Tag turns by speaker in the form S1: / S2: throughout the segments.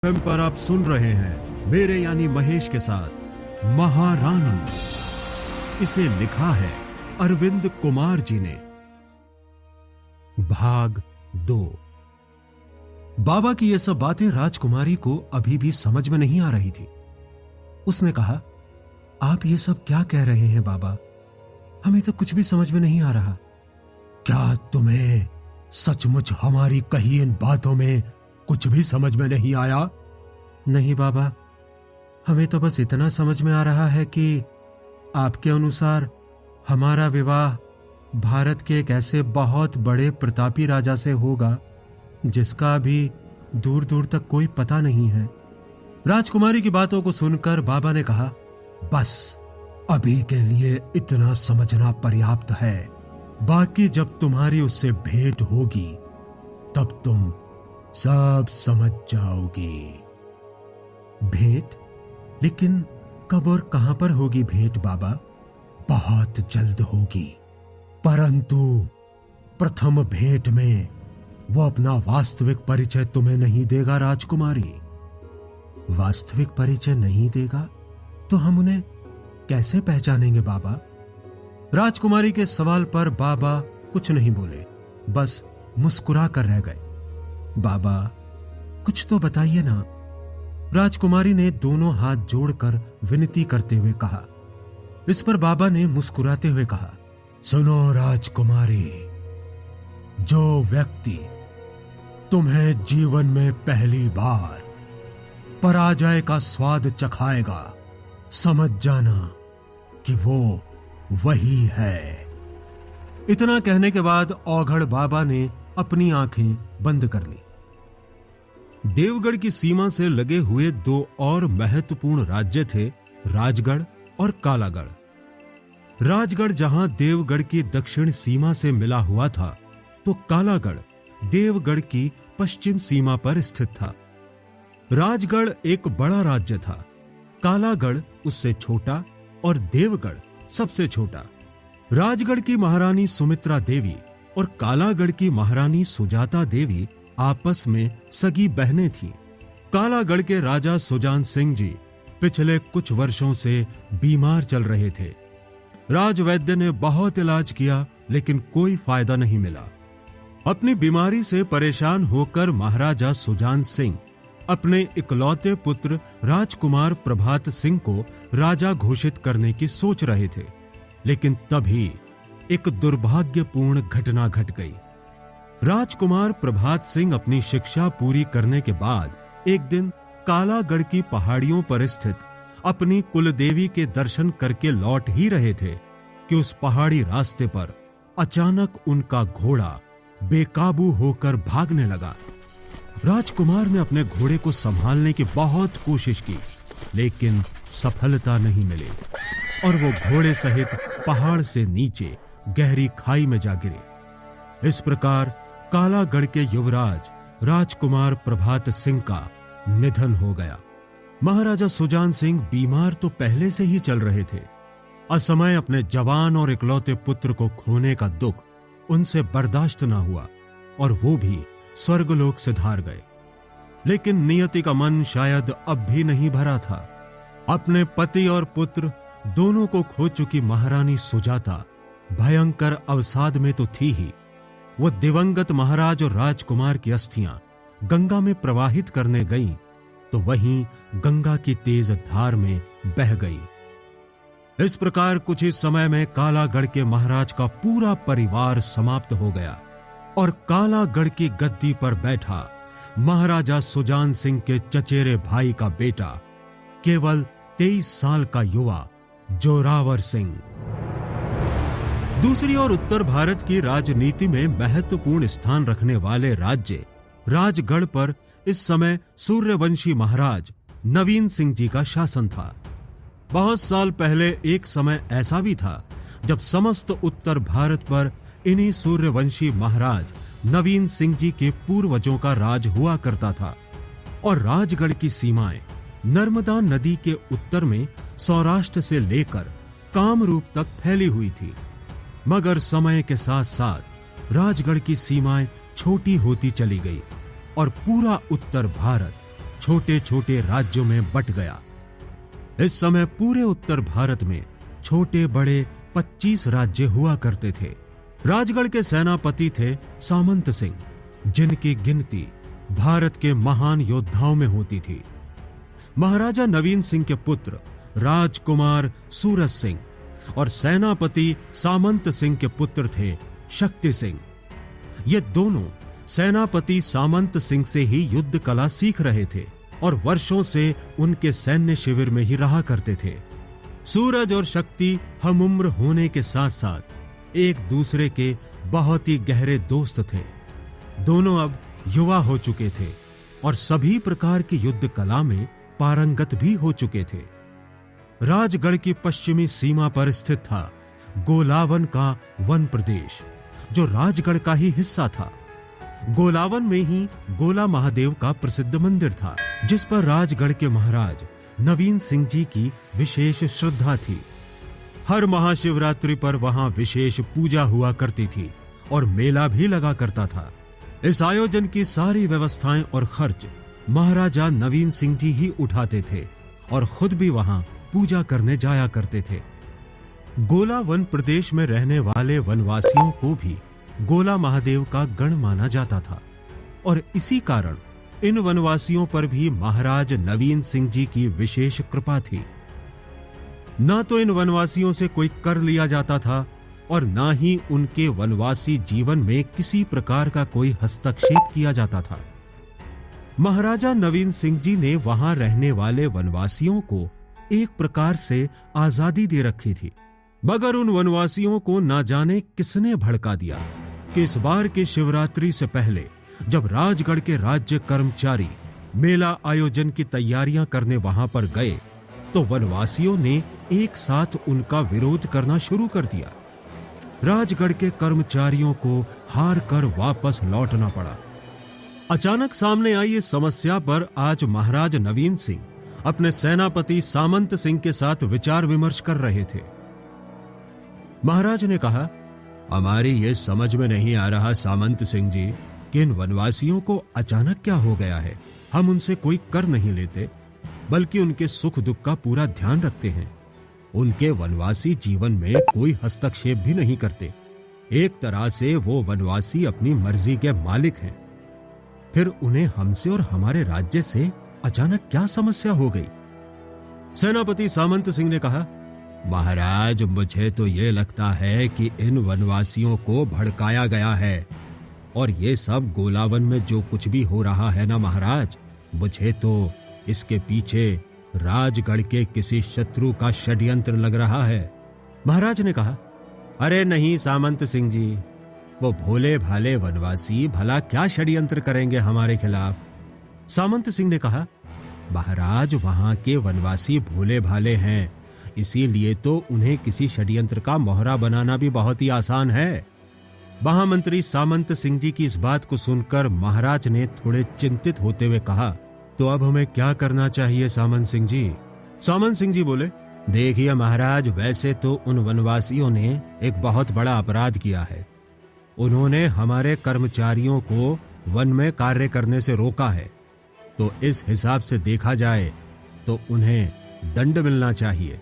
S1: FM पर आप सुन रहे हैं मेरे यानी महेश के साथ महारानी। इसे लिखा है अरविंद कुमार जी ने। भाग 2। बाबा की ये सब बातें राजकुमारी को अभी भी समझ में नहीं आ रही थी। उसने कहा, आप ये सब क्या कह रहे हैं बाबा? हमें तो कुछ भी समझ में नहीं आ रहा। क्या तुम्हें सचमुच हमारी कही इन बातों में कुछ भी समझ में नहीं आया? नहीं बाबा, हमें तो बस इतना समझ में आ रहा है कि आपके अनुसार हमारा विवाह भारत के एक ऐसे बहुत बड़े प्रतापी राजा से होगा जिसका अभी दूर दूर तक कोई पता नहीं है। राजकुमारी की बातों को सुनकर बाबा ने कहा, बस अभी के लिए इतना समझना पर्याप्त है। बाकी जब तुम्हारी उससे भेंट होगी तब तुम सब समझ जाओगी। भेंट? लेकिन कब और कहां पर होगी भेंट बाबा? बहुत जल्द होगी, परंतु प्रथम भेंट में वो अपना वास्तविक परिचय तुम्हें नहीं देगा राजकुमारी। वास्तविक परिचय नहीं देगा तो हम उन्हें कैसे पहचानेंगे बाबा? राजकुमारी के सवाल पर बाबा कुछ नहीं बोले, बस मुस्कुरा कर रह गए। बाबा, कुछ तो बताइए ना। राजकुमारी ने दोनों हाथ जोड़कर विनती करते हुए कहा। इस पर बाबा ने मुस्कुराते हुए कहा, सुनो राजकुमारी, जो व्यक्ति तुम्हें जीवन में पहली बार पराजय का स्वाद चखाएगा, समझ जाना कि वो वही है। इतना कहने के बाद औघड़ बाबा ने अपनी आंखें बंद कर ली। देवगढ़ की सीमा से लगे हुए दो और महत्वपूर्ण राज्य थे, राजगढ़ और कालागढ़। राजगढ़ जहां देवगढ़ की दक्षिण सीमा से मिला हुआ था, तो कालागढ़ देवगढ़ की पश्चिम सीमा पर स्थित था। राजगढ़ एक बड़ा राज्य था, कालागढ़ उससे छोटा और देवगढ़ सबसे छोटा। राजगढ़ की महारानी सुमित्रा देवी और कालागढ़ की महारानी सुजाता देवी आपस में सगी बहनें थीं। कालागढ़ के राजा सुजान सिंह जी पिछले कुछ वर्षों से बीमार चल रहे थे। राजवैद्य ने बहुत इलाज किया, लेकिन कोई फायदा नहीं मिला। अपनी बीमारी से परेशान होकर महाराजा सुजान सिंह अपने इकलौते पुत्र राजकुमार प्रभात सिंह को राजा घोषित करने की सोच रहे थे, लेकिन तभी एक दुर्भाग्यपूर्ण घटना घट गई। राजकुमार प्रभात सिंह अपनी शिक्षा पूरी करने के बाद एक दिन कालागढ़ की पहाड़ियों पर स्थित अपनी कुलदेवी के दर्शन करके लौट ही रहे थे कि उस पहाड़ी रास्ते पर अचानक उनका घोड़ा बेकाबू होकर भागने लगा। राजकुमार ने अपने घोड़े को संभालने की बहुत कोशिश की, लेकिन सफलता नहीं मिली और वो घोड़े सहित पहाड़ से नीचे गहरी खाई में जा गिरे। इस प्रकार कालागढ़ के युवराज राजकुमार प्रभात सिंह का निधन हो गया। महाराजा सुजान सिंह बीमार तो पहले से ही चल रहे थे। असमय अपने जवान और इकलौते पुत्र को खोने का दुख उनसे बर्दाश्त न हुआ और वो भी स्वर्गलोक से धार गए। लेकिन नियति का मन शायद अब भी नहीं भरा था। अपने पति और पुत्र दोनों को खो चुकी महारानी सुजाता भयंकर अवसाद में तो थी ही, वो दिवंगत महाराज और राजकुमार की अस्थियां गंगा में प्रवाहित करने गईं, तो वहीं गंगा की तेज धार में बह गई। इस प्रकार कुछ ही समय में कालागढ़ के महाराज का पूरा परिवार समाप्त हो गया और कालागढ़ की गद्दी पर बैठा महाराजा सुजान सिंह के चचेरे भाई का बेटा, केवल 23 साल का युवा जोरावर सिंह। दूसरी ओर उत्तर भारत की राजनीति में महत्वपूर्ण स्थान रखने वाले राज्य राजगढ़ पर इस समय सूर्यवंशी महाराज नवीन सिंह जी का शासन था। बहुत साल पहले एक समय ऐसा भी था जब समस्त उत्तर भारत पर इन्हीं सूर्यवंशी महाराज नवीन सिंह जी के पूर्वजों का राज हुआ करता था और राजगढ़ की सीमाएं नर्मदा नदी के उत्तर में सौराष्ट्र से लेकर कामरूप तक फैली हुई थी। मगर समय के साथ साथ राजगढ़ की सीमाएं छोटी होती चली गई और पूरा उत्तर भारत छोटे छोटे राज्यों में बट गया। इस समय पूरे उत्तर भारत में छोटे बड़े 25 राज्य हुआ करते थे। राजगढ़ के सेनापति थे सामंत सिंह, जिनकी गिनती भारत के महान योद्धाओं में होती थी। महाराजा नवीन सिंह के पुत्र राजकुमार सूरज सिंह और सेनापति सामंत सिंह के पुत्र थे शक्ति सिंह। ये दोनों सेनापति सामंत सिंह से ही युद्ध कला सीख रहे थे और वर्षों से उनके सैन्य शिविर में ही रहा करते थे। सूरज और शक्ति हमउम्र होने के साथ साथ एक दूसरे के बहुत ही गहरे दोस्त थे। दोनों अब युवा हो चुके थे और सभी प्रकार की युद्ध कला में पारंगत भी हो चुके थे। राजगढ़ की पश्चिमी सीमा पर स्थित था गोलावन का वन प्रदेश, जो राजगढ़ का ही हिस्सा था। गोलावन में ही गोला महादेव का प्रसिद्ध मंदिर था, जिस पर राजगढ़ के महाराज नवीन सिंह जी की विशेष श्रद्धा थी। हर महाशिवरात्रि पर वहां विशेष पूजा हुआ करती थी और मेला भी लगा करता था। इस आयोजन की सारी व्यवस्थाएं और खर्च महाराजा नवीन सिंह जी ही उठाते थे और खुद भी वहां पूजा करने जाया करते थे। गोला वन प्रदेश में रहने वाले वनवासियों को भी गोला महादेव का गण माना जाता था और इसी कारण इन वनवासियों पर भी महाराज नवीन सिंह जी की विशेष कृपा थी। ना तो इन वनवासियों से कोई कर लिया जाता था और ना ही उनके वनवासी जीवन में किसी प्रकार का कोई हस्तक्षेप किया जाता था। महाराजा नवीन सिंह जी ने वहां रहने वाले वनवासियों को एक प्रकार से आजादी दे रखी थी, मगर उन वनवासियों को ना जाने किसने भड़का दिया कि इस बार की शिवरात्रि से पहले जब राजगढ़ के राज्य कर्मचारी मेला आयोजन की तैयारियां करने वहां पर गए तो वनवासियों ने एक साथ उनका विरोध करना शुरू कर दिया। राजगढ़ के कर्मचारियों को हार कर वापस लौटना पड़ा। अचानक सामने आई इस समस्या पर आज महाराज नवीन सिंह अपने सेनापति सामंत सिंह के साथ विचार विमर्श कर रहे थे। महाराज ने कहा, हमारी ये समझ में नहीं आ रहा सामंत सिंह जी कि इन वनवासियों को अचानक क्या हो गया है। हम उनसे कोई कर नहीं लेते, बल्कि उनके सुख दुख का पूरा ध्यान रखते हैं। उनके वनवासी जीवन में कोई हस्तक्षेप भी नहीं करते। एक तरह से वो वनवासी अपनी मर्जी के मालिक हैं। फिर उन्हें हमसे और हमारे राज्य से अचानक क्या समस्या हो गई? सेनापति सामंत सिंह ने कहा, महाराज मुझे तो ये लगता है कि इन वनवासियों को भड़काया गया है और ये सब गोलावन में जो कुछ भी हो रहा है ना महाराज, मुझे तो इसके पीछे राजगढ़ के किसी शत्रु का षड्यंत्र लग रहा है। महाराज ने कहा, अरे नहीं सामंत सिंह जी, वो भोले भाले वनवासी भला क्या षड्यंत्र करेंगे हमारे खिलाफ? सामंत सिंह ने कहा, महाराज वहां के वनवासी भोले भाले हैं, इसीलिए तो उन्हें किसी षड्यंत्र का मोहरा बनाना भी बहुत ही आसान है। महामंत्री सामंत सिंह जी की इस बात को सुनकर महाराज ने थोड़े चिंतित होते हुए कहा, तो अब हमें क्या करना चाहिए सामंत सिंह जी? सामंत सिंह जी बोले, देखिए महाराज, वैसे तो उन वनवासियों ने एक बहुत बड़ा अपराध किया है। उन्होंने हमारे कर्मचारियों को वन में कार्य करने से रोका है, तो इस हिसाब से देखा जाए तो उन्हें दंड मिलना चाहिए।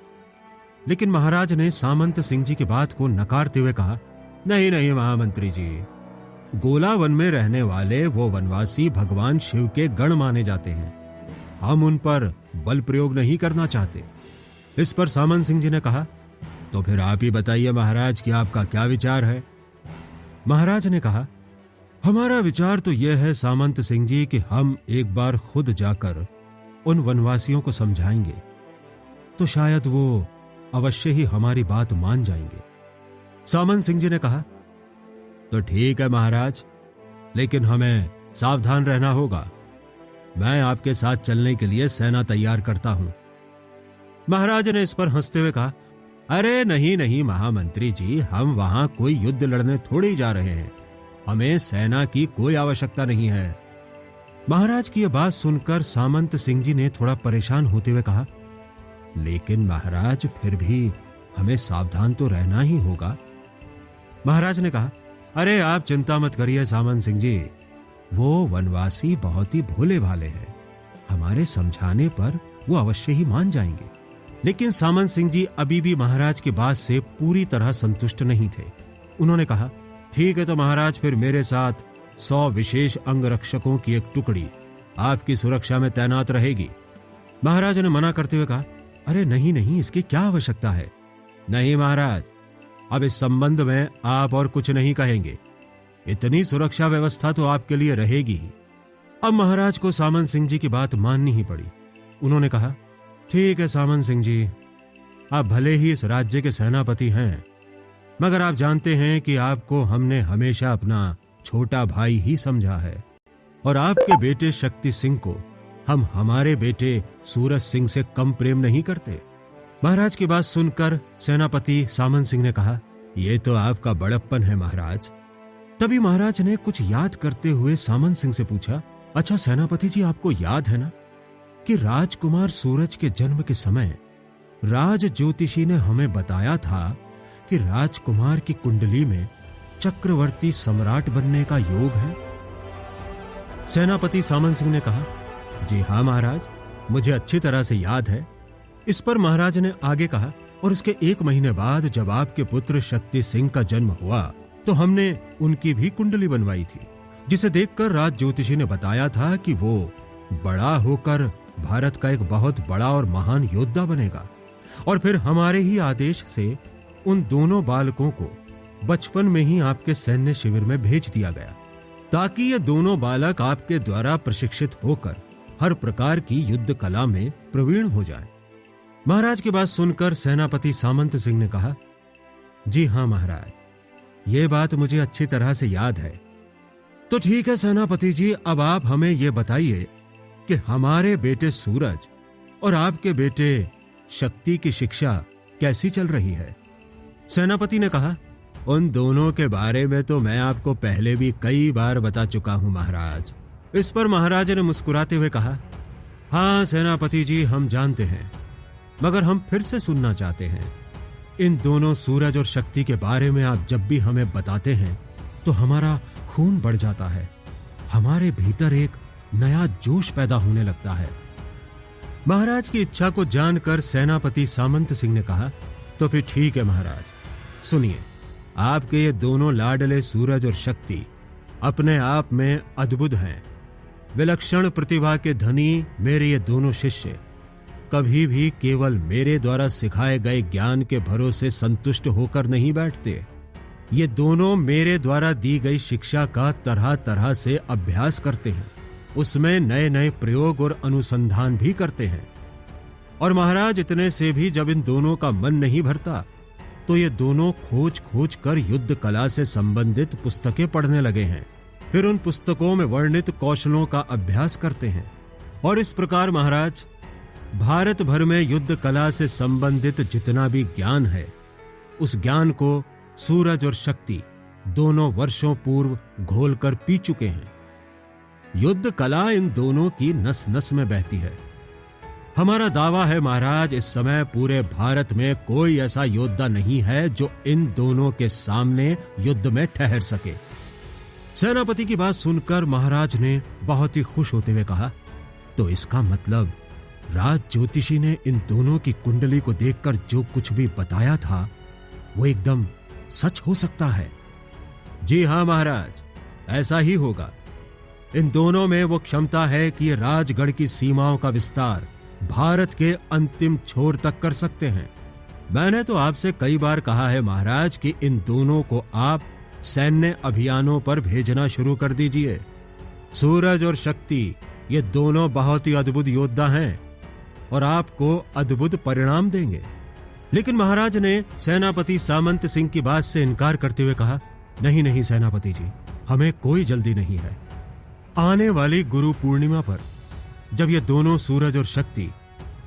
S1: लेकिन महाराज ने सामंत सिंह जी की बात को नकारते हुए कहा, नहीं नहीं महामंत्री जी, गोला वन में रहने वाले वो वनवासी भगवान शिव के गण माने जाते हैं। हम उन पर बल प्रयोग नहीं करना चाहते। इस पर सामंत सिंह जी ने कहा, तो फिर आप ही बताइए महाराज कि आपका क्या विचार है? महाराज ने कहा, हमारा विचार तो यह है सामंत सिंह जी कि हम एक बार खुद जाकर उन वनवासियों को समझाएंगे तो शायद वो अवश्य ही हमारी बात मान जाएंगे। सामंत सिंह जी ने कहा, तो ठीक है महाराज, लेकिन हमें सावधान रहना होगा। मैं आपके साथ चलने के लिए सेना तैयार करता हूं। महाराज ने इस पर हंसते हुए कहा, अरे नहीं नहीं महामंत्री जी, हम वहां कोई युद्ध लड़ने थोड़ी जा रहे हैं। हमें सेना की कोई आवश्यकता नहीं है। महाराज की यह बात सुनकर सामंत सिंह जी ने थोड़ा परेशान होते हुए कहा, लेकिन महाराज फिर भी हमें सावधान तो रहना ही होगा। महाराज ने कहा, अरे आप चिंता मत करिए सामंत सिंह जी, वो वनवासी बहुत ही भोले भाले हैं। हमारे समझाने पर वो अवश्य ही मान जाएंगे। लेकिन सामंत सिंह जी अभी भी महाराज की बात से पूरी तरह संतुष्ट नहीं थे। उन्होंने कहा, ठीक है तो महाराज, फिर मेरे साथ 100 विशेष अंगरक्षकों की एक टुकड़ी आपकी सुरक्षा में तैनात रहेगी। महाराज ने मना करते हुए कहा, अरे नहीं नहीं, इसकी क्या आवश्यकता है। नहीं महाराज, अब इस संबंध में आप और कुछ नहीं कहेंगे, इतनी सुरक्षा व्यवस्था तो आपके लिए रहेगी ही। अब महाराज को सामंत सिंह जी की बात माननी ही पड़ी। उन्होंने कहा, ठीक है सामंत सिंह जी, आप भले ही इस राज्य के सेनापति हैं, मगर आप जानते हैं कि आपको हमने हमेशा अपना छोटा भाई ही समझा है, और आपके बेटे शक्ति सिंह को हम हमारे बेटे सूरज सिंह से कम प्रेम नहीं करते। महाराज की बात सुनकर सेनापति सामंत सिंह ने कहा, यह तो आपका बड़प्पन है महाराज। तभी महाराज ने कुछ याद करते हुए सामंत सिंह से पूछा, अच्छा सेनापति जी, आपको याद है ना कि राजकुमार सूरज के जन्म के समय राज ज्योतिषी ने हमें बताया था कि राजकुमार की कुंडली में चक्रवर्ती सम्राट बनने का योग है। सेनापति सामंत सिंह ने कहा, जी हाँ महाराज, मुझे अच्छी तरह से याद है। इस पर महाराज ने आगे कहा, और उसके 1 महीने बाद जब आपके पुत्र शक्ति सिंह का जन्म हुआ तो हमने उनकी भी कुंडली बनवाई थी, जिसे देखकर राज ज्योतिषी ने बताया था कि वो बड़ा होकर भारत का एक बहुत बड़ा और महान योद्धा बनेगा। और फिर हमारे ही आदेश से उन दोनों बालकों को बचपन में ही आपके सैन्य शिविर में भेज दिया गया, ताकि ये दोनों बालक आपके द्वारा प्रशिक्षित होकर हर प्रकार की युद्ध कला में प्रवीण हो जाएं। महाराज की बात सुनकर सेनापति सामंत सिंह ने कहा, जी हाँ महाराज, ये बात मुझे अच्छी तरह से याद है। तो ठीक है सेनापति जी, अब आप हमें यह बताइए कि हमारे बेटे सूरज और आपके बेटे शक्ति की शिक्षा कैसी चल रही है। सेनापति ने कहा, उन दोनों के बारे में तो मैं आपको पहले भी कई बार बता चुका हूं महाराज। इस पर महाराज ने मुस्कुराते हुए कहा, हाँ सेनापति जी, हम जानते हैं, मगर हम फिर से सुनना चाहते हैं। इन दोनों सूरज और शक्ति के बारे में आप जब भी हमें बताते हैं तो हमारा खून बढ़ जाता है, हमारे भीतर एक नया जोश पैदा होने लगता है। महाराज की इच्छा को जानकर सेनापति सामंत सिंह ने कहा, तो फिर ठीक है महाराज, सुनिए, आपके ये दोनों लाडले सूरज और शक्ति अपने आप में अद्भुत हैं। विलक्षण प्रतिभा के धनी मेरे ये दोनों शिष्य कभी भी केवल मेरे द्वारा सिखाए गए ज्ञान के भरोसे संतुष्ट होकर नहीं बैठते। ये दोनों मेरे द्वारा दी गई शिक्षा का तरह तरह से अभ्यास करते हैं, उसमें नए नए प्रयोग और अनुसंधान भी करते हैं। और महाराज, इतने से भी जब इन दोनों का मन नहीं भरता तो ये दोनों खोज खोज कर युद्ध कला से संबंधित पुस्तकें पढ़ने लगे हैं, फिर उन पुस्तकों में वर्णित कौशलों का अभ्यास करते हैं। और इस प्रकार महाराज, भारत भर में युद्ध कला से संबंधित जितना भी ज्ञान है, उस ज्ञान को सूरज और शक्ति दोनों वर्षों पूर्व घोलकर पी चुके हैं। युद्ध कला इन दोनों की नस नस में बहती है। हमारा दावा है महाराज, इस समय पूरे भारत में कोई ऐसा योद्धा नहीं है जो इन दोनों के सामने युद्ध में ठहर सके। सेनापति की बात सुनकर महाराज ने बहुत ही खुश होते हुए कहा, तो इसका मतलब राज ज्योतिषी ने इन दोनों की कुंडली को देखकर जो कुछ भी बताया था वो एकदम सच हो सकता है। जी हां महाराज, ऐसा ही होगा। इन दोनों में वो क्षमता है कि ये राजगढ़ की सीमाओं का विस्तार भारत के अंतिम छोर तक कर सकते हैं। मैंने तो आपसे कई बार कहा है महाराज कि इन दोनों को आप सैन्य अभियानों पर भेजना शुरू कर दीजिए। सूरज और शक्ति ये दोनों बहुत ही अद्भुत योद्धा हैं और आपको अद्भुत परिणाम देंगे। लेकिन महाराज ने सेनापति सामंत सिंह की बात से इनकार करते हुए कहा, नहीं नहीं सेनापति जी, हमें कोई जल्दी नहीं है। आने वाली गुरु पूर्णिमा पर जब ये दोनों सूरज और शक्ति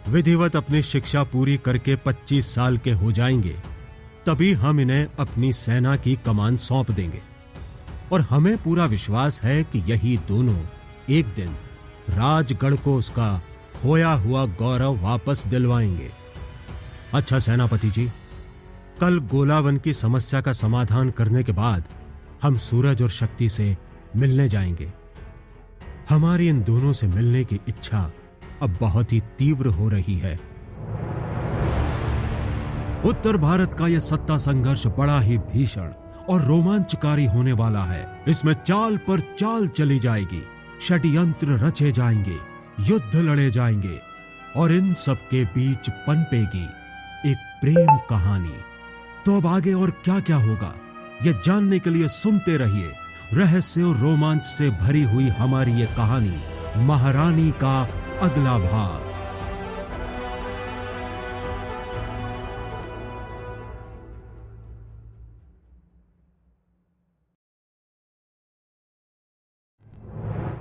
S1: विधिवत अपनी शिक्षा पूरी करके 25 साल के हो जाएंगे, तभी हम इन्हें अपनी सेना की कमान सौंप देंगे। और हमें पूरा विश्वास है कि यही दोनों एक दिन राजगढ़ को उसका खोया हुआ गौरव वापस दिलवाएंगे। अच्छा सेनापति जी, कल गोलावन की समस्या का समाधान करने के बाद हम सूरज और शक्ति से मिलने जाएंगे। हमारी इन दोनों से मिलने की इच्छा अब बहुत ही तीव्र हो रही है। उत्तर भारत का यह सत्ता संघर्ष बड़ा ही भीषण और रोमांचकारी होने वाला है। इसमें चाल पर चाल चली जाएगी, षड्यंत्र रचे जाएंगे, युद्ध लड़े जाएंगे और इन सब के बीच पनपेगी एक प्रेम कहानी। तो अब आगे और क्या क्या होगा, यह जानने के लिए सुनते रहिए रहस्य और रोमांच से भरी हुई हमारी ये कहानी महारानी का अगला भाग।